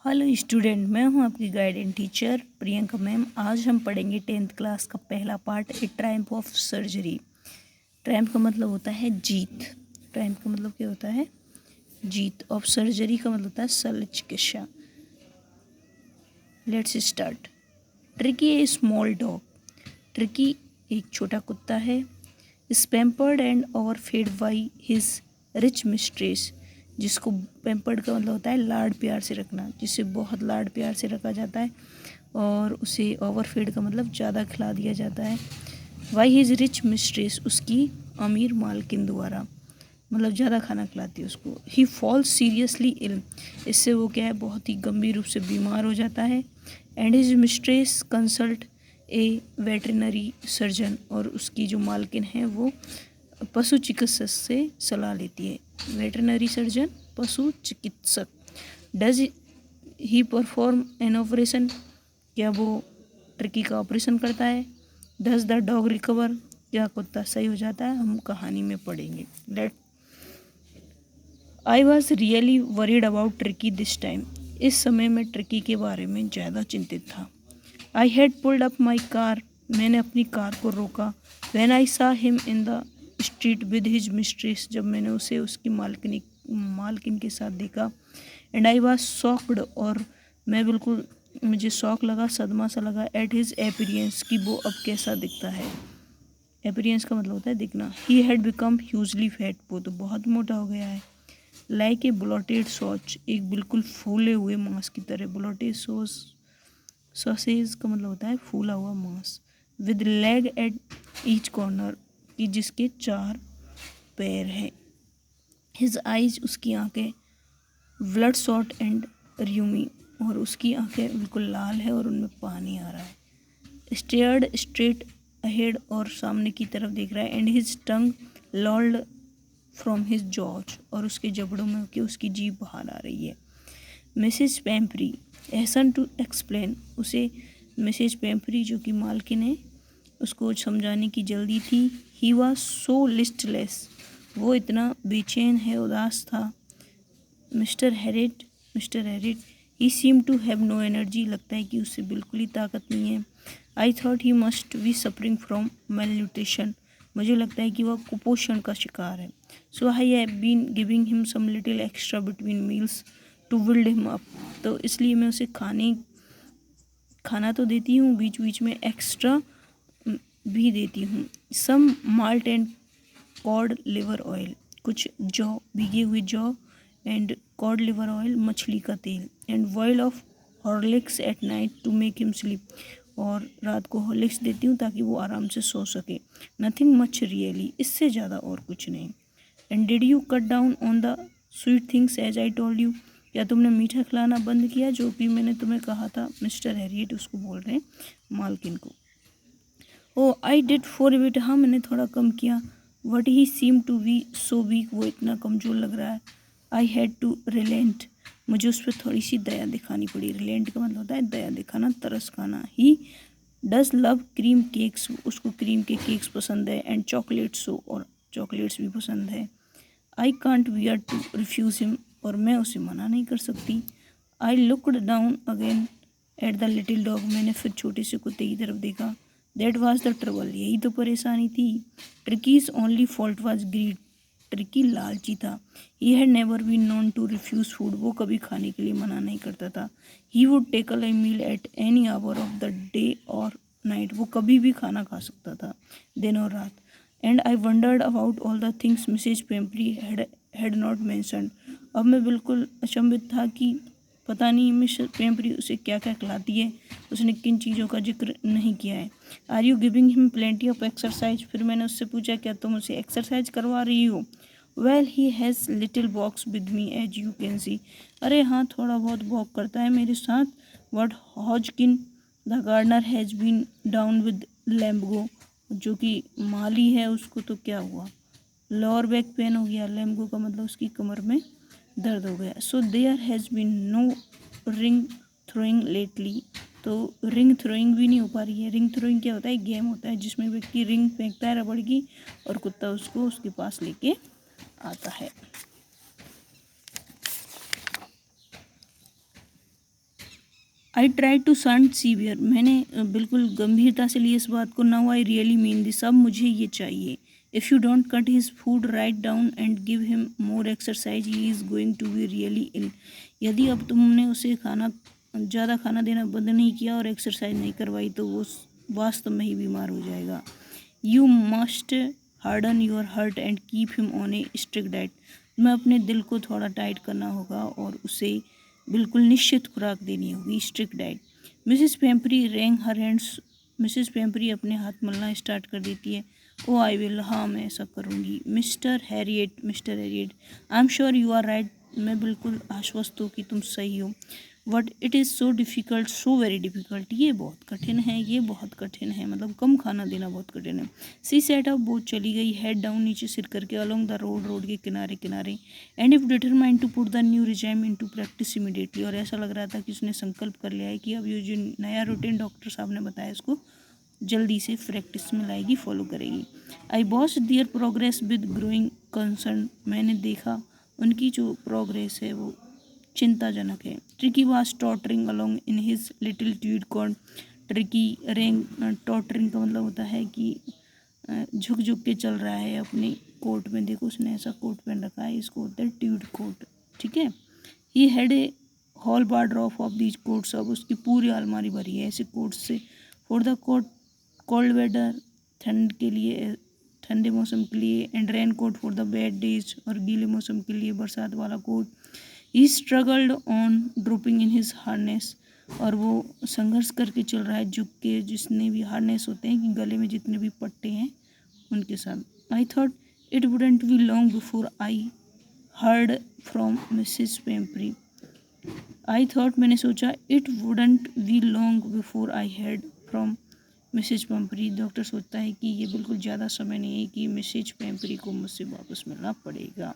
Hello student, मैं हूं आपकी guide and teacher Priyanka ma'am. आज हम पढ़ेंगे 10th क्लास का पहला part, A Triumph of surgery. Triumph का मतलब होता है जीत। ट्रायम्फ का मतलब क्या होता है? जीत। ऑफ सर्जरी का मतलब होता है शल्य चिकित्सा। Let's start. Tricky A small dog. Tricky एक छोटा कुत्ता है। Pampered and over fade by his rich mistress. जिसको पैम्पर्ड का मतलब होता है लाड प्यार से रखना, जिसे बहुत लाड प्यार से रखा जाता है। और उसे ओवरफीड का मतलब ज़्यादा खिला दिया जाता है। वाई हिज रिच मिस्ट्रेस, उसकी अमीर मालकिन द्वारा, मतलब ज़्यादा खाना खिलाती है उसको। ही फॉल्स सीरियसली इल, इससे वो क्या है, बहुत ही गंभीर रूप से बीमार हो जाता है। And his mistress consult A veterinary surgeon, और उसकी जो मालकिन है वो पशु चिकित्सक से सलाह लेती है। वेटरिनरी सर्जन, पशु चिकित्सक। Does he perform an operation, क्या वो ट्रिकी का ऑपरेशन करता है? डज द डॉग रिकवर, क्या कुत्ता सही हो जाता है? हम कहानी में पढ़ेंगे। Late I was really worried about Tricki this time, इस समय मैं ट्रिकी के बारे में ज़्यादा चिंतित था। I had pulled up my car, मैंने अपनी कार को रोका। व्हेन आई सा him in the street with his mistress, जब मैंने उसे उसकी मालकिन के साथ देखा। एंड आई वॉज शॉक्ड, और मैं बिल्कुल, मुझे शौक लगा, सदमा सा लगा। एट हिज एपीरियंस, कि वो अब कैसा दिखता है। एपीरियंस का मतलब होता है दिखना। He had become hugely fat, वो तो बहुत मोटा हो गया है। लाइक ए ब्लोटेड सॉच, एक बिल्कुल फूले हुए मांस की तरह। ब्लोटेड सॉसेज का मतलब होता है फूला हुआ मांस। With leg at each corner, कि जिसके 4 पैर हैं। हिज आइज, उसकी आंखें। ब्लड शॉट एंड र्यूमी, और उसकी आंखें बिल्कुल लाल है और उनमें पानी आ रहा है। स्टेयर्ड स्ट्रेट अहेड, और सामने की तरफ देख रहा है। And his tongue लॉल्ड from his jaws, और उसके जबड़ों में कि उसकी जीभ बाहर आ रही है। मिसेज पैम्परी एहसन टू एक्सप्लेन, उसे मिसेज पैम्परी जो कि मालकिन है, उसको समझाने की जल्दी थी। ही वॉज सो लिस्टलेस, वो इतना बेचैन है, उदास था। Mister Herriot he seem to have no energy, लगता है कि उससे बिल्कुल ही ताकत नहीं है। I thought he must be suffering from malnutrition, मुझे लगता है कि वह कुपोषण का शिकार है। So I have been giving him some little extra between meals to build him up, तो इसलिए मैं उसे खाना तो देती हूँ, बीच बीच में एक्स्ट्रा भी देती हूँ। Some malt and cod liver oil, कुछ जौ, भीगे हुए जौ, एंड कॉड लिवर ऑयल, मछली का तेल। And bowl of Horlicks at night to make him sleep, और रात को हॉर्लिक्स देती हूँ ताकि वो आराम से सो सके। नथिंग मच रियली, इससे ज़्यादा और कुछ नहीं। And did you cut down on the sweet things as I told you, क्या तुमने मीठा खिलाना बंद किया जो कि मैंने तुम्हें कहा था? मिस्टर हैरियट उसको बोल रहे हैं, मालकिन को। Oh I did for it, हाँ मैंने थोड़ा कम किया। But he seem to be so weak, वो इतना कमज़ोर लग रहा है। आई हैड टू रिलेंट, मुझे उस पर थोड़ी सी दया दिखानी पड़ी। रिलेंट का मतलब होता है दया दिखाना, तरस खाना। He does love cream cakes, उसको क्रीम के केक्स पसंद है। एंड चॉकलेट्स, और चॉकलेट्स भी पसंद है। I can't bear to refuse him, और मैं उसे मना नहीं कर सकती। I looked down again at the little dog, मैंने फिर छोटे से कुत्ते की तरफ देखा। दैट वाज द ट्रबल, यही तो परेशानी थी। Tricki's only fault was greed, Tricki लालची था। He had never been known to refuse food, वो कभी खाने के लिए मना नहीं करता था। He would tackle a meal at any hour of the day or night, वो कभी भी खाना खा सकता था, दिन और रात। And I wondered about all the things Mrs Pumphrey had not mentioned, अब मैं बिल्कुल अचंभित था कि पता नहीं मिसेज पेम्परी उसे क्या क्या खिलाती है, उसने किन चीज़ों का जिक्र नहीं किया है। Are you giving him plenty of exercise, फिर मैंने उससे पूछा क्या तुम उसे एक्सरसाइज करवा रही हो? Well he has little walks with me as you can see, अरे हाँ थोड़ा बहुत वॉक करता है मेरे साथ। What Hodgkin the gardener has been down with lumbago, जो कि माली है उसको तो क्या हुआ, लोअर बैक पेन हो गया। लैम्बगो का मतलब उसकी कमर में दर्द हो गया। So there has been no ring throwing lately, तो रिंग थ्रोइंग भी नहीं हो पा रही है। रिंग थ्रोइंग क्या होता है? गेम होता है जिसमें व्यक्ति रिंग फेंकता है रबड़ की, और कुत्ता उसको उसके पास लेके आता है। I try to sound severe, मैंने बिल्कुल गंभीरता से ली इस बात को। Now I really mean this, अब मुझे ये चाहिए। If you don't cut his food right down and give him more exercise he is going to be really ill. यदि अब तुमने उसे ज़्यादा खाना देना बंद नहीं किया और एक्सरसाइज नहीं करवाई तो वो वास्तव में ही बीमार हो जाएगा। You must harden your heart and keep him on A strict diet. मैं अपने दिल को थोड़ा टाइट करना होगा और उसे बिल्कुल निश्चित खुराक देनी होगी, strict diet. Mrs Pumphrey wrung her hands, Mrs Pumphrey अपने हाथ मलना स्टार्ट कर देती है। ओ आई विल, हाँ मैं ऐसा करूँगी। Mister Herriot, I am sure you are right, मैं बिल्कुल आश्वस्त हूँ कि तुम सही हो। But it is so difficult, so very difficult, ये बहुत कठिन है, ये बहुत कठिन है, मतलब कम खाना देना बहुत कठिन है। सी सेट अप, वो चली गई, हेड डाउन, नीचे सिर करके, अलोंग द रोड के किनारे किनारे। And if determined to put the new regime into practice immediately, और ऐसा लग रहा था कि उसने संकल्प कर लिया है कि अब ये जो नया रूटीन डॉक्टर साहब ने बताया इसको जल्दी से प्रैक्टिस में लाएगी, फॉलो करेगी। I watch their progress with growing concern, मैंने देखा उनकी जो प्रोग्रेस है वो चिंताजनक है। Tricki was tottering along in his little tweed coat, Tricki wrung, tottering का मतलब होता है कि झुक झुक के चल रहा है अपने कोट में। देखो उसने ऐसा कोट पहन रखा है, इसको होता है ट्यूड कोट, ठीक है। He had a whole wardrobe of these coats, अब उसकी पूरी अलमारी भरी है ऐसे कोट्स से। For the coat cold weather, ठंड के लिए, ठंडे मौसम के लिए। And rain coat for the wet days, और गीले मौसम के लिए बरसात वाला coat. He struggled on dropping in his harness, और वो संघर्ष करके चल रहा है झुक के, जितने भी हार्नेस होते हैं कि गले में जितने भी पट्टे हैं उनके साथ। I thought it wouldn't be long before I heard from Mrs Pumphrey. I thought, मैंने सोचा, it wouldn't be long before I heard from Mrs Pumphrey, doctor सोचता है कि ये बिल्कुल ज़्यादा समय नहीं है कि मिसेज पेम्परी को मुझसे वापस मिलना पड़ेगा।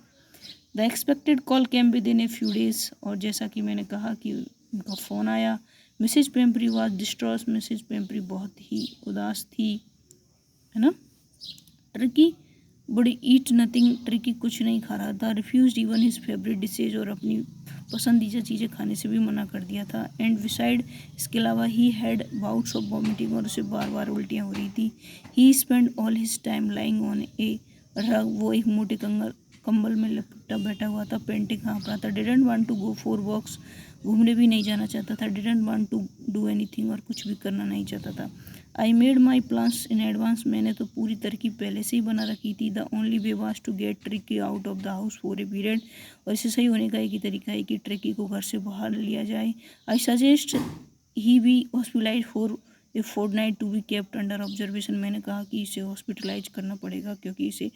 The expected call came within a few days, और जैसा कि मैंने कहा कि उनका फ़ोन आया। Mrs Pumphrey was distraught, Mrs Pumphrey बहुत ही उदास थी, है ना। ट्रिकी बड़ी ईट नथिंग, ट्रिकी कुछ नहीं खा रहा था। Refuse even his favourite dishes, और अपनी पसंदीदा चीज़ें खाने से भी मना कर दिया था। एंड बिसाइड, इसके अलावा, he had bouts of vomiting, और उसे बार बार उल्टियाँ हो रही थी। He spend all his time lying on a rug, वो एक मोटे कंबल में लपटा बैठा हुआ था, पेंटिंग हाँफ रहा था। Didn't want to go for walks, घूमने भी नहीं जाना चाहता था। Didn't want to do anything, और कुछ भी करना नहीं चाहता था। I made my plans in advance, मैंने तो पूरी तरकीब पहले से ही बना रखी थी। The only way was to get Tricki out of the house for a period, और इसे सही होने का एक ही तरीका है कि ट्रिकी को घर से बाहर लिया जाए। I suggest he be hospitalize for a fortnight to be kept under observation, मैंने कहा कि इसे हॉस्पिटलाइज करना पड़ेगा क्योंकि इसे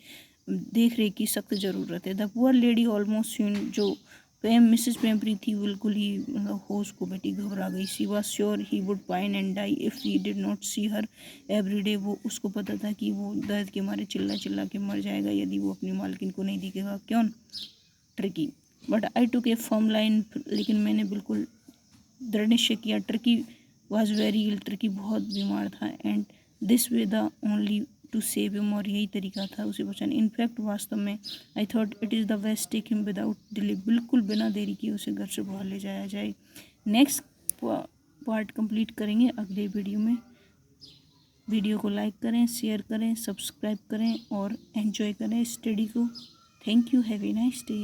देख रेख की सख्त ज़रूरत है। The poor lady almost seen, जो मिसेस पेम्परी थी बिल्कुल ही मतलब होश को बेटी घबरा गई। She was sure he would pine and die if he did not see her every day, वो उसको पता था कि वो दर्द के मारे चिल्ला चिल्ला के मर जाएगा यदि वो अपनी मालकिन को नहीं दिखेगा। क्यों Tricki, but I took a firm line, लेकिन मैंने बिल्कुल दृढ़ निश्चय किया। Tricki was very ill, Tricki बहुत बीमार था। And this way the only to save him, और यही तरीका था उसे बचाने। इनफैक्ट वास्तव में, I thought it is the best take him without delay, बिल्कुल बिना देरी किए उसे घर से बाहर ले जाया जाए। नेक्स्ट पार्ट कंप्लीट करेंगे अगले वीडियो में। वीडियो को लाइक करें, शेयर करें, सब्सक्राइब करें और एंजॉय करें स्टडी को। Thank you, have a nice day.